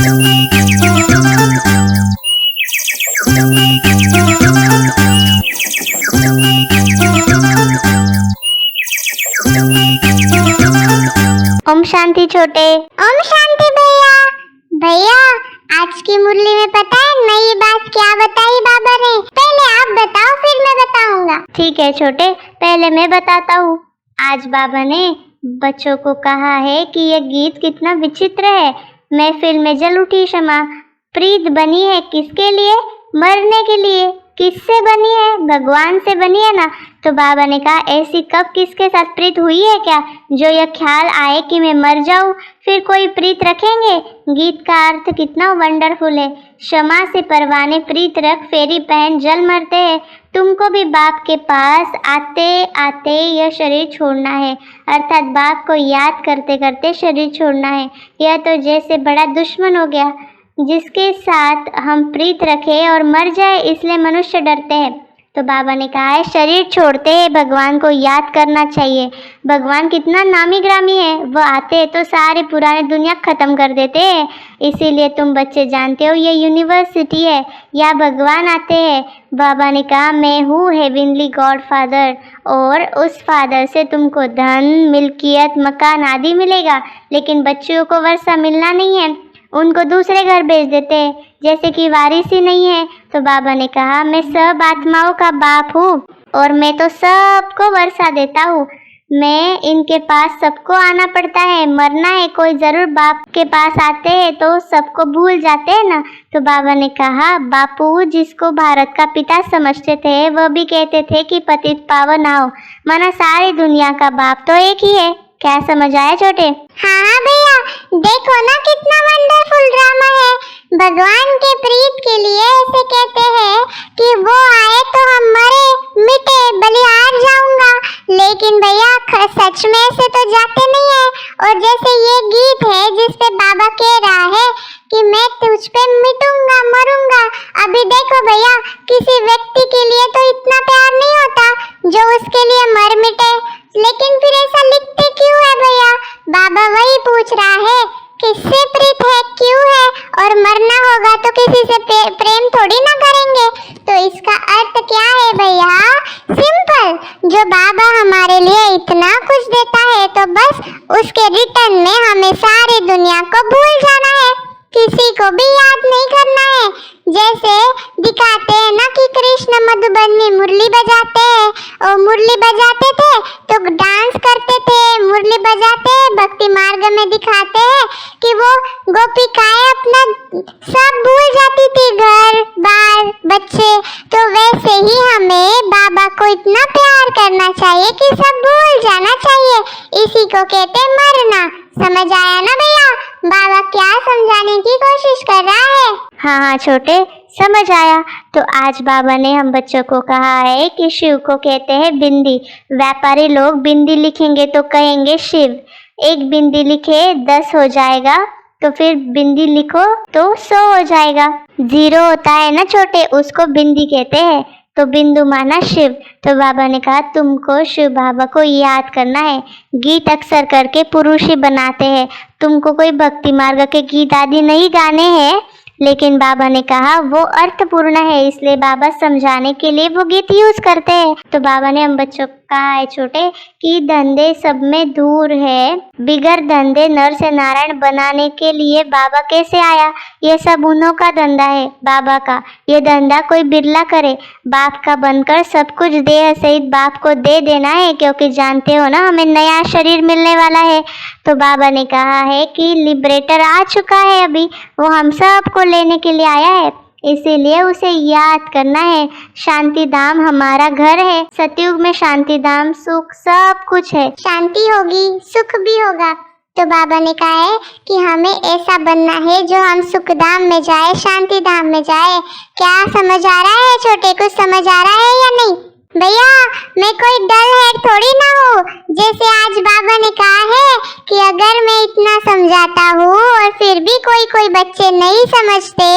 ओम शांति छोटे। ओम शांति भैया। भैया आज की मुरली में पता है नई बात क्या बताई बाबा ने? पहले आप बताओ फिर मैं बताऊंगा। ठीक है छोटे, पहले मैं बताता हूँ। आज बाबा ने बच्चों को कहा है कि यह गीत कितना विचित्र है। महफिल में जल उठी क्षमा, प्रीत बनी है किसके लिए? मरने के लिए। किससे बनी है? भगवान से बनी है ना। तो बाबा ने कहा ऐसी कब किसके साथ प्रीत हुई है क्या जो यह ख्याल आए कि मैं मर जाऊं फिर कोई प्रीत रखेंगे? गीत का अर्थ कितना वंडरफुल है। क्षमा से परवाने प्रीत रख, फेरी पहन जल मरते हैं। तुमको भी बाप के पास आते आते यह शरीर छोड़ना है, अर्थात बाप को याद करते करते शरीर छोड़ना है। यह तो जैसे बड़ा दुश्मन हो गया जिसके साथ हम प्रीत रखे और मर जाए, इसलिए मनुष्य डरते हैं। तो बाबा ने कहा है शरीर छोड़ते हैं भगवान को याद करना चाहिए। भगवान कितना नामी ग्रामी है, वो आते हैं तो सारी पुरानी दुनिया खत्म कर देते हैं। इसीलिए तुम बच्चे जानते हो ये यूनिवर्सिटी है, या भगवान आते हैं। बाबा ने कहा मैं हूँ हेवनली गॉड फादर, और उस फादर से तुमको धन, मिल्कियत, मकान आदि मिलेगा, लेकिन बच्चों को वर्षा मिलना नहीं है, उनको दूसरे घर भेज देते हैं, जैसे कि वारिस ही नहीं है। तो बाबा ने कहा मैं सब आत्माओं का बाप हूँ और मैं तो सबको वर्षा देता हूँ। मैं इनके पास सबको आना पड़ता है, मरना है, कोई जरूर बाप के पास आते हैं तो सबको भूल जाते हैं ना। तो बाबा ने कहा बापू जिसको भारत का पिता समझते थे वह भी कहते थे कि पतित पावन आओ, माना सारी दुनिया का बाप तो एक ही है। क्या समझ आया छोटे? हाँ भैया, देखो ना कितना वंडरफुल ड्रामा है। भगवान के प्रीत के लिए ऐसे कहते हैं कि वो आए तो हम मरे मिटे बलिहार जाऊंगा, लेकिन भैया सच में ऐसे तो जाते नहीं है। और जैसे ये गीत है जिसपे बाबा कह रहा है कि मैं तुझ पे मिटूंगा मरूंगा। अभी देखो भैया, किसी व्यक्ति के लिए तो इतना प्यार नहीं होता जो उसके लिए मर मिटे, लेकिन फिर ऐसा लिखते क्यों है भैया? बाबा वही पूछ रहा है किससे प्रीत है, क्यों है, और मरना होगा तो किसी से प्रेम थोड़ी ना करेंगे। तो इसका अर्थ क्या है भैया? सिंपल, जो बाबा हमारे लिए इतना कुछ देता है तो बस उसके रिटर्न में हमें सारी दुनिया को भूल जाना है, किसी को भी याद नहीं करना है। जैसे दिखाते हैं ना कि कृष्ण मधुबन में मुरली बजाते हैं, और मुरली बजाते थे तो डांस करते थे, मुरली बजाते भक्ति मार्ग में दिखाते हैं कि वो गोपिकाएं अपना सब भूल जाती थी, घर बार बच्चे। तो वैसे ही हमें बाबा को इतना प्यार करना चाहिए कि सब भूल जाना चाहिए। इसी को कहते मरना। समझ आया ना भैया बाबा क्या समझाने की कोशिश कर रहा है? हाँ छोटे, समझ आया। तो आज बाबा ने हम बच्चों को कहा है कि शिव को कहते हैं बिंदी। व्यापारी लोग बिंदी लिखेंगे तो कहेंगे शिव। एक बिंदी लिखे 10 हो जाएगा, तो फिर बिंदी लिखो तो 100 हो जाएगा। 0 होता है ना छोटे, उसको बिंदी कहते हैं, तो बिंदु माना शिव। तो बाबा ने कहा तुमको शिव बाबा को याद करना है। गीत अक्सर करके पुरुष ही बनाते हैं, तुमको कोई भक्ति मार्ग के गीत आदि नहीं गाने हैं, लेकिन बाबा ने कहा वो अर्थपूर्ण है, इसलिए बाबा समझाने के लिए वो गीत यूज करते हैं। तो बाबा ने हम बच्चों को कहा है छोटे कि धंधे सब में दूर है, बिगर धंधे नर से नारायण बनाने के लिए बाबा कैसे आया? ये सब उन्हों का धंधा है, बाबा का। ये धंधा कोई बिरला करे, बाप का बनकर सब कुछ देह सहित बाप को दे देना है, क्योंकि जानते हो ना हमें नया शरीर मिलने वाला है। तो बाबा ने कहा है कि लिबरेटर आ चुका है, अभी वो हम सबको लेने के लिए आया है, इसीलिए उसे याद करना है। शांति धाम हमारा घर है। सतयुग में शांति धाम सुख सब कुछ है। शांति होगी सुख भी होगा। तो बाबा ने कहा है कि हमें ऐसा बनना है जो हम सुख धाम में जाए, शांति धाम में जाए। क्या समझ आ रहा है छोटे? कुछ समझ आ रहा है या नहीं? भैया मैं कोई डल हेड थोड़ी ना हूँ। जैसे आज बाबा ने कहा है कि अगर मैं इतना समझाता हूँ और फिर भी कोई बच्चे नहीं समझते,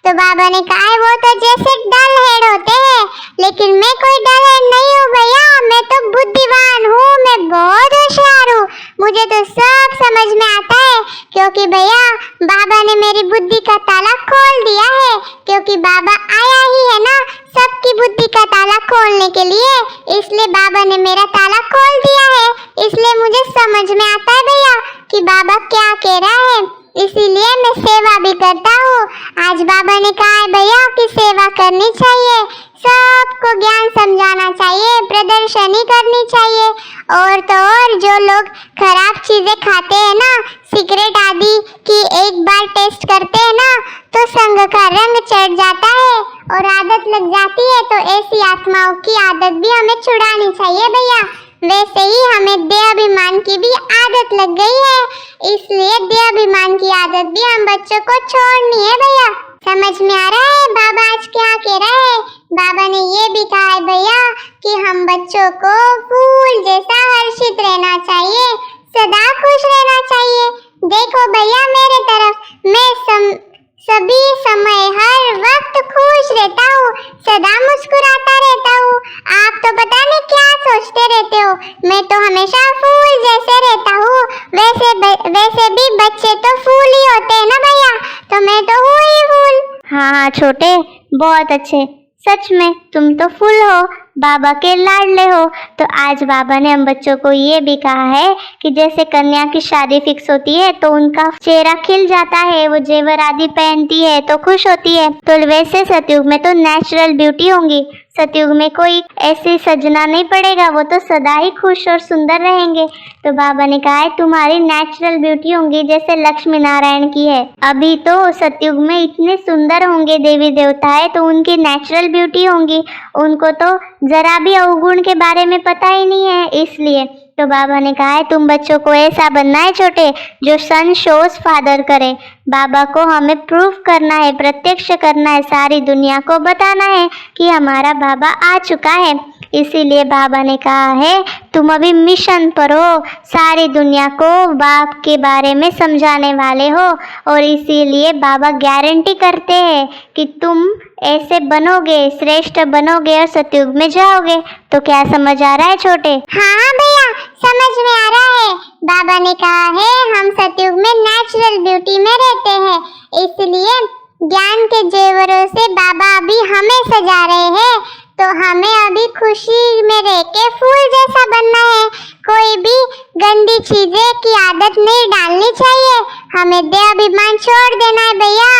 तो बाबा ने कहा है वो तो जैसे डल हेड होते हैं, लेकिन मैं कोई डल हेड नहीं हूँ भैया। मैं तो बुद्धिमान हूँ, मैं बहुत होशियार हूँ। मुझे तो सब समझ में आता है, क्योंकि भैया बाबा ने मेरी बुद्धि का ताला खोल दिया है, क्योंकि बाबा आया ही है ना सबकी बुद्धि का ताला खोलने के लिए, इसलिए बाबा ने मेरा ताला खोल दिया है। इसलिए मुझे समझ में आता है भैया कि बाबा क्या कह रहा है, इसीलिए मैं सेवा भी करता हूँ। आज बाबा ने कहा है भैया कि सेवा करनी चाहिए, सबको ज्ञान समझाना चाहिए, प्रदर्शनी करनी चाहिए। और तो और जो लोग खराब चीजें खाते हैं ना, सिगरेट आदि की एक बार टेस्ट करते हैं ना, तो संग का रंग चढ़ जाता है और आदत लग जाती है। तो ऐसी आत्माओं की आदत भी हमें छुड़ानी चाहिए भैया। वैसे ही हमें देहाभिमान की भी आदत लग गई है, इसलिए देहाभिमान की आदत भी हम बच्चों को छोड़नी है भैया। समझ में आ रहा है बाबा आज क्या कह रहा है? बाबा ने ये भी कहा है भैया कि हम बच्चों को फूल जैसा हर्षित रहना चाहिए, सदा खुश रहना चाहिए। देखो भैया मेरे तरफ, मैं सभी समय हर वक्त खुश रहता हूँ, सदा मुस्कुराता रहता हूँ। आप तो पता नहीं क्या सोचते रहते हो, मैं तो हमेशा फूल जैसे रहता हूँ। वैसे भी बच्चे तो फूल ही होते हैं ना भैया, तो मैं तो हूँ ही फूल। हाँ छोटे, बहुत अच्छे, सच में तुम तो फूल हो, बाबा के लाडले हो। तो आज बाबा ने हम बच्चों को ये भी कहा है कि जैसे कन्या की शादी फिक्स होती है तो उनका चेहरा खिल जाता है, वो जेवर आदि पहनती है तो खुश होती है, तो वैसे सतयुग में तो नेचुरल ब्यूटी होंगी। सतयुग में कोई ऐसे सजना नहीं पड़ेगा, वो तो सदा ही खुश और सुंदर रहेंगे। तो बाबा ने कहा है तुम्हारी नेचुरल ब्यूटी होंगी जैसे लक्ष्मी नारायण की है। अभी तो सतयुग में इतने सुंदर होंगे देवी देवता है, तो उनकी नेचुरल ब्यूटी होंगी, उनको तो जरा भी अवगुण के बारे में पता ही नहीं है। इसलिए तो बाबा ने कहा है तुम बच्चों को ऐसा बनना है छोटे, जो सन शोज फादर करे। बाबा को हमें प्रूव करना है, प्रत्यक्ष करना है, सारी दुनिया को बताना है कि हमारा बाबा आ चुका है। इसीलिए बाबा ने कहा है तुम अभी मिशन पर हो, सारी दुनिया को बाप के बारे में समझाने वाले हो, और इसीलिए बाबा गारंटी करते हैं कि तुम ऐसे बनोगे, श्रेष्ठ बनोगे और सतयुग में जाओगे। तो क्या समझ आ रहा है छोटे? हाँ भैया समझ में आ रहा है। बाबा ने कहा है हम सतयुग में नेचुरल ब्यूटी में रहते हैं, इसलिए ज्ञान के जेवरों से बाबा अभी हमें सजा रहे हैं। तो हमें अभी खुशी में रह के फूल जैसा बनना है, कोई भी गंदी चीजें की आदत नहीं डालनी चाहिए, हमें देहाभिमान छोड़ देना है भैया,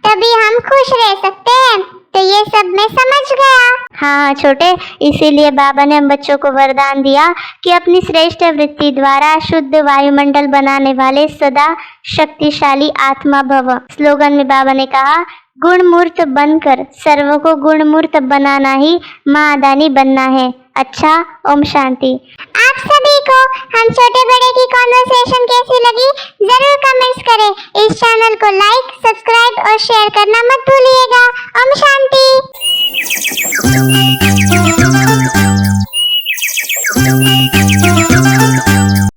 तभी हम खुश रह सकते हैं। तो ये सब मैं समझ गया। हाँ छोटे, इसीलिए बाबा ने हम बच्चों को वरदान दिया कि अपनी श्रेष्ठ वृत्ति द्वारा शुद्ध वायुमंडल बनाने वाले सदा शक्तिशाली आत्मा भव। स्लोगन में बाबा ने कहा गुणमूर्त बनकर सर्व को गुणमूर्त बनाना ही महादानी बनना है। अच्छा, ओम शांति। आप सभी को हम छोटे बड़े की कॉन्वर्सेशन कैसी लगी जरूर कमेंट्स करें। इस चैनल को लाइक, सब्सक्राइब और शेयर करना मत भूलिएगा। ओम शांति।